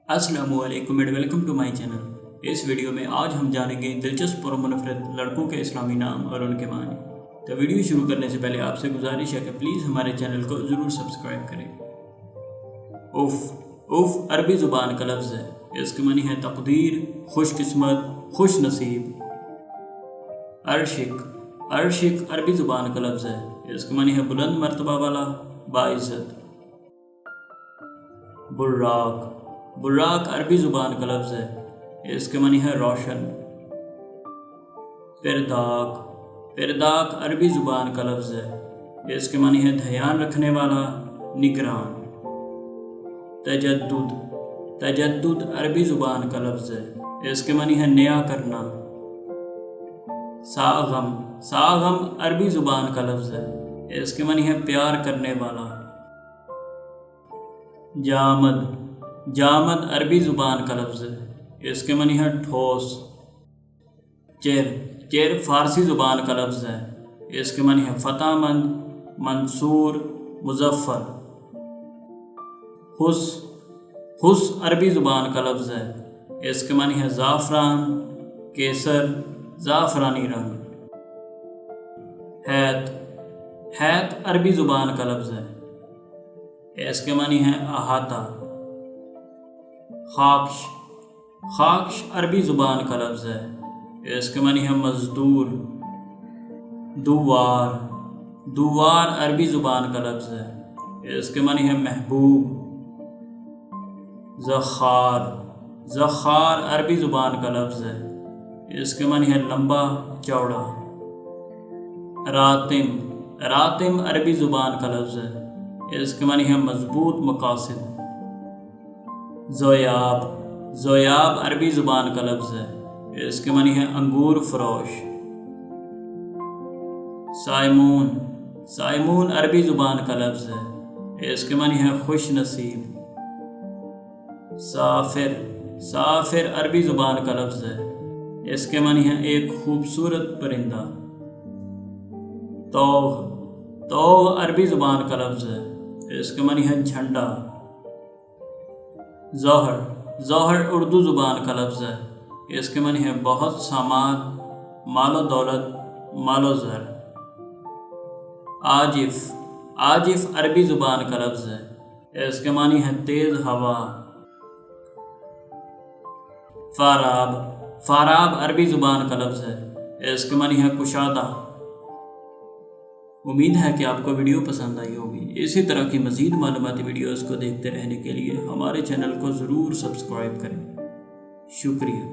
अस्सलामुअलैकुम and welcome to my channel. इस video में आज हम जानेंगे दिलचस्प और मुनफरद लड़कों के इस्लामी नाम और उनके मानी। तो वीडियो शुरू करने से पहले आपसे गुजारिश है कि प्लीज़ हमारे चैनल को ज़रूर सब्सक्राइब करें। उफ़ अरबी ज़ुबान का लफ्ज़ है। इसके मानी है तकदीर, खुशकिस्मत, खुश नसीब। अर्शिक अरबी ज़ुबान का लफ्ज़ है। इसके मानी है बुलंद मर्तबा वाला, बाइज़्ज़त। बुर्राक अरबी ज़ुबान का लफ्ज़ है। इसके मानी है रोशन। फिरदाक अरबी ज़ुबान का लफ्ज़ है। इसके मानी है ध्यान रखने वाला, निगरान। तजद्दुद अरबी ज़ुबान का लफ्ज़ है। इसके मानी है नया करना। सागम अरबी ज़ुबान का लफ्ज़ है। इसके मानी है प्यार करने वाला। जामद अरबी ज़ुबान का लफ्ज़ है। इसके मानी है ठोस। चेर फ़ारसी ज़ुबान का लफ्ज़ है। इसके मानी है फ़तहमंद, मंसूर, मुज़फ़्फ़र। हुस अरबी ज़ुबान का लफ्ज़ है। इसके मानी है ज़ाफ़रान, केसर, ज़ाफ़रानी रंग। हैत अरबी ज़ुबान का लफ्ज़ है। इसके मानी है अहाता। खाक्श अरबी ज़ुबान का लफ्ज़ है। इसके मानी है मज़दूर। दुवार अरबी ज़ुबान का लफ्ज़ है। इसके मानी है महबूब। ज़ख़ार अरबी ज़ुबान का लफ्ज़ है। इसके मानी है लंबा चौड़ा। रातिम अरबी ज़ुबान का लफ्ज़ है। इसके मानी है मज़बूत मकासिद। ज़ोयाब अरबी ज़ुबान का लफ्ज़ है। इसके मानी है अंगूर फरोश। साइमून अरबी ज़ुबान का लफ्ज़ है। इसके मानी है खुश नसीब। साफ़िर अरबी ज़ुबान का लफ्ज़ है। इसके मानी है एक खूबसूरत परिंदा। तोग अरबी ज़ुबान का लफ्ज़ है। इसके मानी है झंडा। ज़ोहर उर्दू ज़ुबान का लफ्ज़ है। इसके मानी है बहुत सामान, मालो दौलत, मालो ज़र। आजिफ अरबी ज़ुबान का लफ्ज़ है। इसके मानी है तेज़ हवा। फ़ाराब अरबी ज़ुबान का लफ्ज़ है। इसके मानी है कुशादा। उम्मीद है कि आपको वीडियो पसंद आई होगी। इसी तरह की मज़ीद मालूमाती वीडियोज़ को देखते रहने के लिए हमारे चैनल को ज़रूर सब्सक्राइब करें। शुक्रिया।